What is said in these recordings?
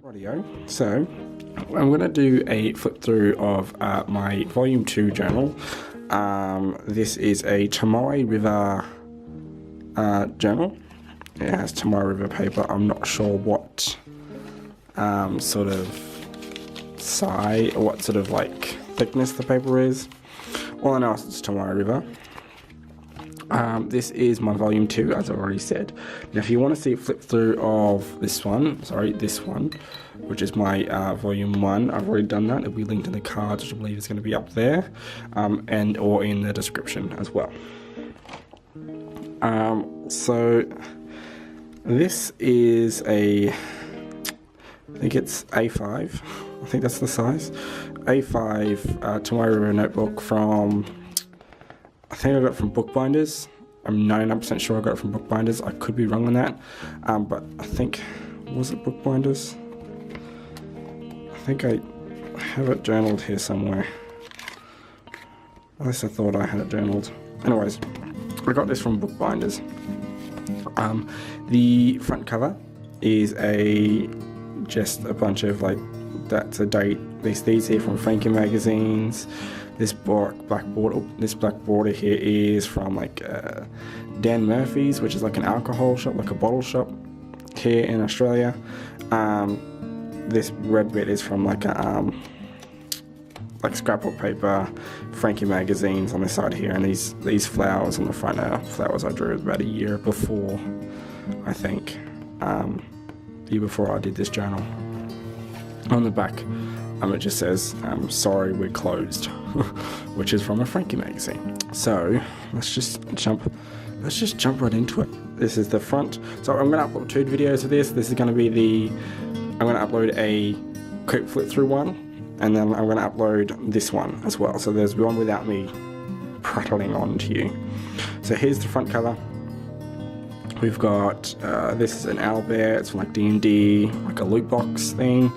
Rhodia. So I'm going to do a flip through of my Volume 2 journal. This is a Tomoe River journal. It has Tomoe River paper. I'm not sure what sort of size or what sort of like thickness the paper is. All I know is it's Tomoe River. This is my Volume 2, as I've already said. Now, if you want to see a flip through of this one, which is my Volume 1, I've already done that. It'll be linked in the cards, which I believe is going to be up there, and or in the description as well. So this is I think it's A5. I think that's the size. A5 Tomoe River notebook from, I think I got it from Bookbinders. I'm 99% sure I got it from Bookbinders. I could be wrong on that, but I think, was it Bookbinders? I think I have it journaled here somewhere. At least I thought I had it journaled. Anyways, I got this from Bookbinders. The front cover is just a bunch of that's a date. These here from Frankie magazines. This black border here is from Dan Murphy's, which is like an alcohol shop, like a bottle shop here in Australia. This red bit is from like scrapbook paper, Frankie magazines on this side here, and these flowers on the front are flowers I drew about a year before, I think, the year before I did this journal. On the back, it just says, sorry, we're closed, which is from a Frankie magazine. So let's just jump right into it. This is the front. So I'm going to upload 2 videos of this. This is going to be I'm going to upload a quick flip through one, and then I'm going to upload this one as well. So there's one without me prattling on to you. So here's the front cover. We've got, this is an owlbear. It's from D&D, like a loot box thing.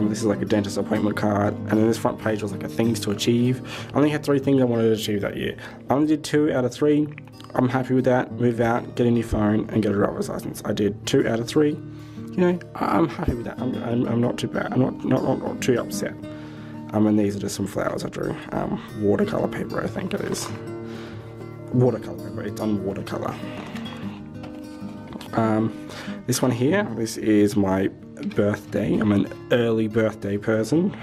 This is like a dentist appointment card, and then this front page was like a things to achieve. I only had 3 things I wanted to achieve that year. I only did 2 out of 3. I'm happy with that. Move out, get a new phone, and get a driver's license. I did 2 out of 3. You know, I'm happy with that. I'm not too bad. I'm not too upset. And these are just some flowers I drew. Watercolor paper, I think it is. Watercolor paper. It's on watercolor. This one here. This is my birthday. I'm an early birthday person,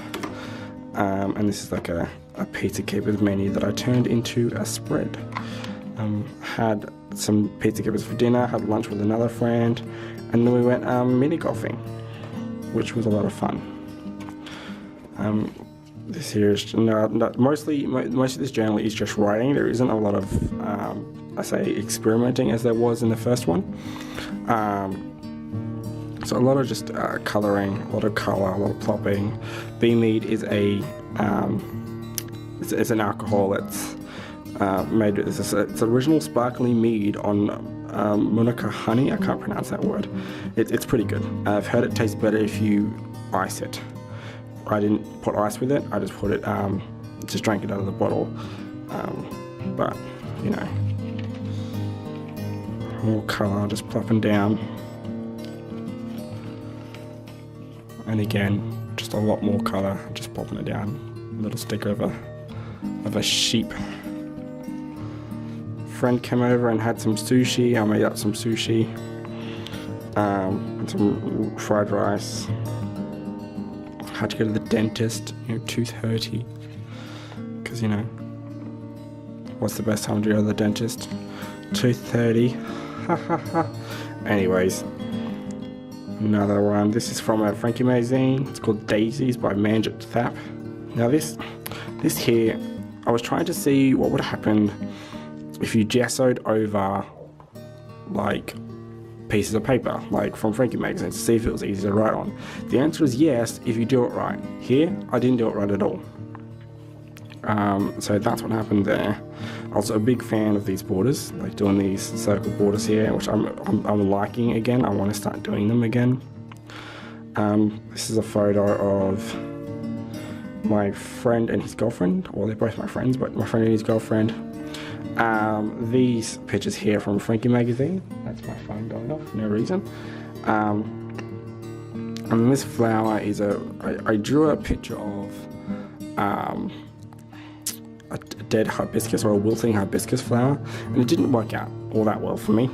and this is like a pizza keepers menu that I turned into a spread. Had some pizza keepers for dinner, had lunch with another friend, and then we went mini golfing, which was a lot of fun. This here is most of this journal is just writing. There isn't a lot of I say experimenting as there was in the first one. So a lot of just colouring, a lot of colour, a lot of plopping. B-mead is it's an alcohol that's made with it's original sparkling mead on Manuka honey. I can't pronounce that word. It's pretty good. I've heard it tastes better if you ice it. I didn't put ice with it. I just put it, just drank it out of the bottle. But you know, more colour just plopping down. And again, just a lot more colour, just popping it down. A little sticker of a sheep. Friend came over and had some sushi. I made up some sushi, and some fried rice. Had to go to the dentist, tooth hurty, because what's the best time to go to the dentist? Tooth hurty. Ha ha ha. Anyways. Another one. This is from a Frankie magazine. It's called Daisies by Manjit Thap. Now this here, I was trying to see what would happen if you gessoed over pieces of paper, from Frankie magazine, to see if it was easy to write on. The answer is yes, if you do it right. Here, I didn't do it right at all. So that's what happened there. I was a big fan of these borders, doing these circle borders here, which I'm liking again. I want to start doing them again. This is a photo of my friend and his girlfriend. Well, they're both my friends, but my friend and his girlfriend. These pictures here from Frankie magazine. That's my phone going off, no reason. And this flower is I drew a picture of a dead hibiscus or a wilting hibiscus flower, and it didn't work out all that well for me.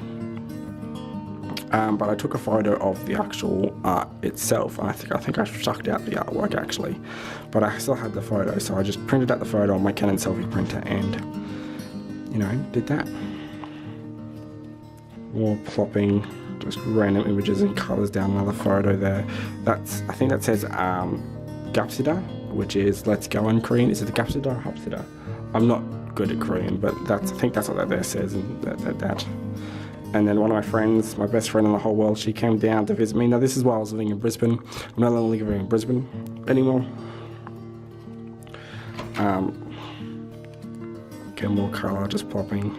But I took a photo of the actual art itself, and I think I sucked out the artwork actually, but I still had the photo, so I just printed out the photo on my Canon selfie printer and, you know, did that. More plopping just random images and colours down another photo there. I think that says Gapsida, which is let's go in Korean. Is it the Gapsida or Hapsida? I'm not good at Korean, but I think that's what that there says, and that. And then one of my friends, my best friend in the whole world, she came down to visit me. Now this is while I was living in Brisbane. I'm no longer living in Brisbane anymore. Get more colour, just plopping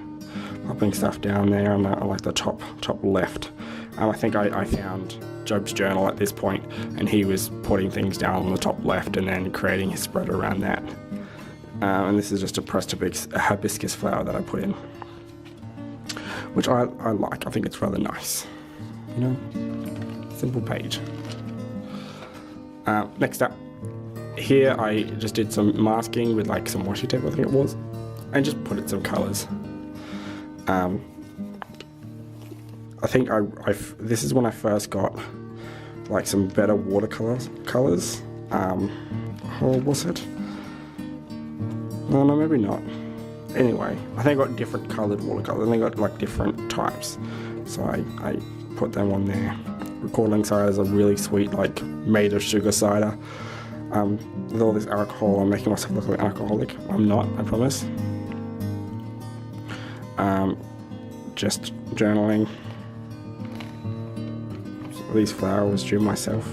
stuff down there, and I like the top left. I think I found Job's journal at this point, and he was putting things down on the top left and then creating his spread around that. And this is just a pressed hibiscus flower that I put in, which I like. I think it's rather nice, you know, simple page. Next up, here I just did some masking with like some washi tape, I think it was, and just put in some colours. I think this is when I first got like some better watercolors. Or was it? No, maybe not. Anyway, I think I got different coloured watercolors. I think I got like different types, so I put them on there. Recording cider is a really sweet, like made of sugar cider. With all this alcohol, I'm making myself look like an alcoholic. I'm not, I promise. Just journaling. These flowers drew myself.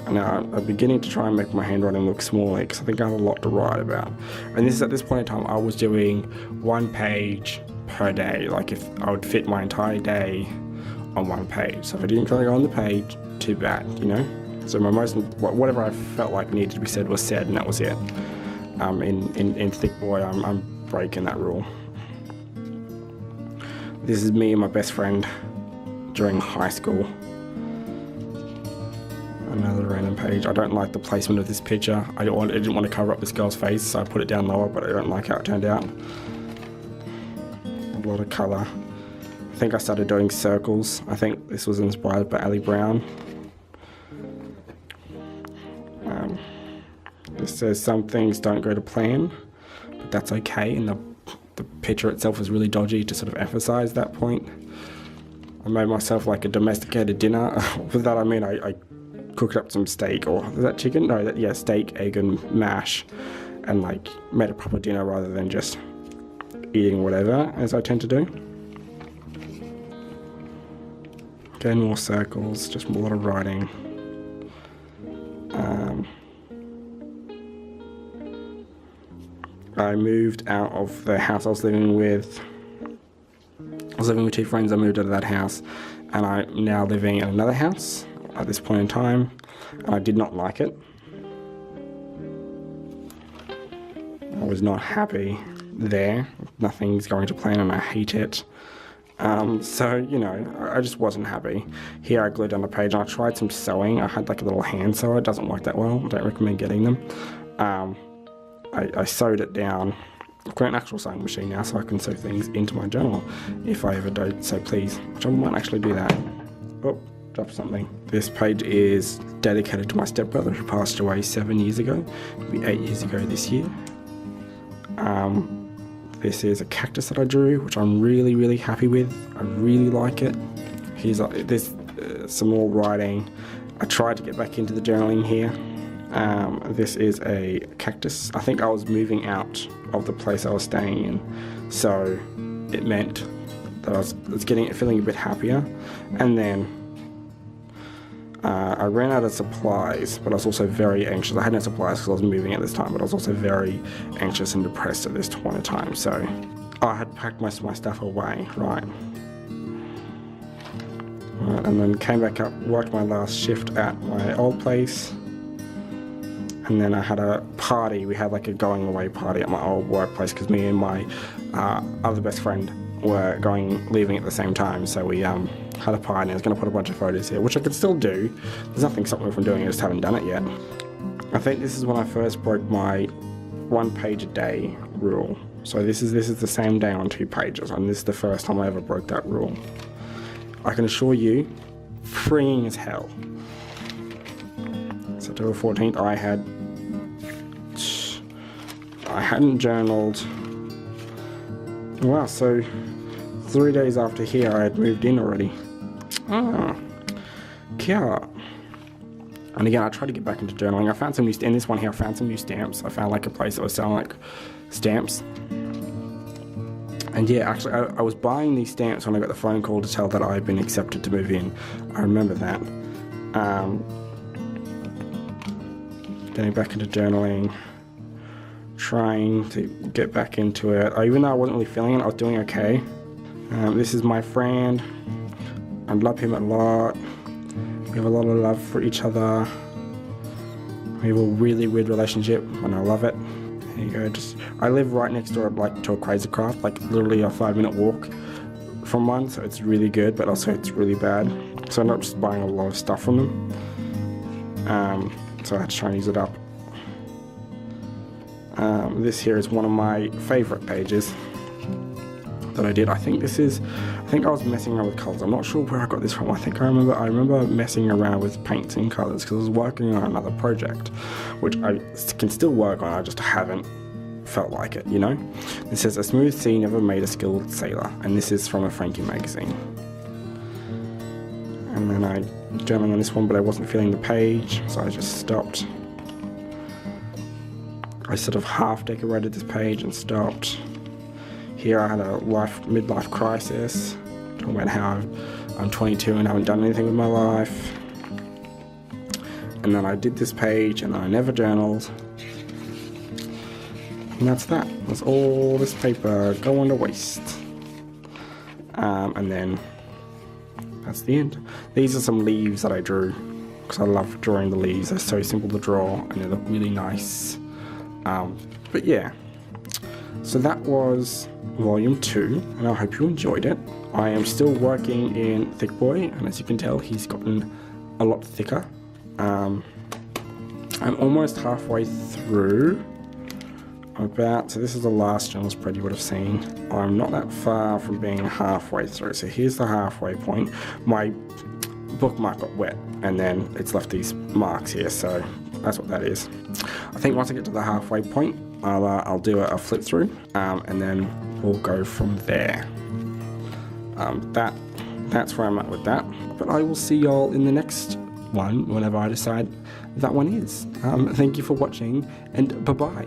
Now I'm beginning to try and make my handwriting look smaller because I think I have a lot to write about. And this is at this point in time I was doing 1 page per day. Like if I would fit my entire day on 1 page. So if I didn't try to go on the page, too bad, you know. So whatever I felt like needed to be said was said, and that was it. In Thicc Boy, I'm breaking that rule. This is me and my best friend during high school. Another random page. I don't like the placement of this picture. I didn't want to cover up this girl's face, so I put it down lower, but I don't like how it turned out. A lot of colour. I think I started doing circles. I think this was inspired by Ali Brown. This says some things don't go to plan, but that's okay, and the picture itself is really dodgy to sort of emphasise that point. I made myself like a domesticated dinner. With that I mean I cooked up some steak, or is that chicken? No, steak, egg and mash, and like made a proper dinner rather than just eating whatever, as I tend to do. Again, more circles, just a lot of writing. I moved out of the house I was living with. I was living with 2 friends. I moved out of that house, and I'm now living in another house at this point in time, and I did not like it. I was not happy there. Nothing's going to plan, and I hate it. So, you know, I just wasn't happy. Here I glued down the page, and I tried some sewing. I had like a little hand sewer. It doesn't work that well. I don't recommend getting them. I sewed it down. I've got an actual sewing machine now, so I can sew things into my journal if I ever don't so please, which I might actually do that. Oh, dropped something. This page is dedicated to my stepbrother who passed away 7 years ago. It'll be 8 years ago this year. This is a cactus that I drew, which I'm really, really happy with. I really like it. There's some more writing. I tried to get back into the journaling here. This is a cactus. I think I was moving out of the place I was staying in, so it meant that I was feeling a bit happier. And then I ran out of supplies, but I was also very anxious. I had no supplies because I was moving at this time, but I was also very anxious and depressed at this point in time. So I had packed most of my stuff away, right, and then came back up, worked my last shift at my old place. And then I had a party. We had like a going away party at my old workplace because me and my other best friend were leaving at the same time, so we had a party, and I was going to put a bunch of photos here, which I could still do. There's nothing stopping me from doing it, I just haven't done it yet. I think this is when I first broke my 1 page a day rule. So this is the same day on 2 pages, and this is the first time I ever broke that rule. I can assure you, freeing as hell. September 14th, I hadn't journaled. Wow, so 3 days after here, I had moved in already. Kia. And again, I tried to get back into journaling. I found some new, in this one here, I found some new stamps. I found like a place that was selling like stamps. And yeah, actually, I was buying these stamps when I got the phone call to tell that I had been accepted to move in. I remember that. Getting back into journaling. Trying to get back into it. Even though I wasn't really feeling it, I was doing okay. This is my friend. I love him a lot. We have a lot of love for each other. We have a really weird relationship, and I love it. There you go. I live right next door, like, to a Crazy Craft, like literally a 5-minute walk from one. So it's really good, but also it's really bad. So I'm not just buying a lot of stuff from them. So I had to try and use it up. This here is one of my favorite pages that I did. I think I was messing around with colors. I'm not sure where I got this from. I remember messing around with paints and colors because I was working on another project, which I can still work on. I just haven't felt like it, you know? It says, "A smooth sea never made a skilled sailor," and this is from a Frankie magazine. And then I journaled on this one, but I wasn't feeling the page, so I just stopped. I sort of half decorated this page and stopped. Here I had a midlife crisis, talking about how I'm 22 and haven't done anything with my life. And then I did this page and I never journaled. And that's that. That's all this paper going to waste. And then that's the end. These are some leaves that I drew because I love drawing the leaves. They're so simple to draw and they look really nice. But yeah, so that was volume 2, and I hope you enjoyed it. I am still working in Thicc Boy, and as you can tell, he's gotten a lot thicker. I'm almost halfway through. So this is the last journal spread you would have seen. I'm not that far from being halfway through, so here's the halfway point. My bookmark got wet, and then it's left these marks here, so that's what that is. I think once I get to the halfway point, I'll do a flip through, and then we'll go from there. That's where I'm at with that. But I will see y'all in the next one, whenever I decide that one is. Thank you for watching, and bye-bye.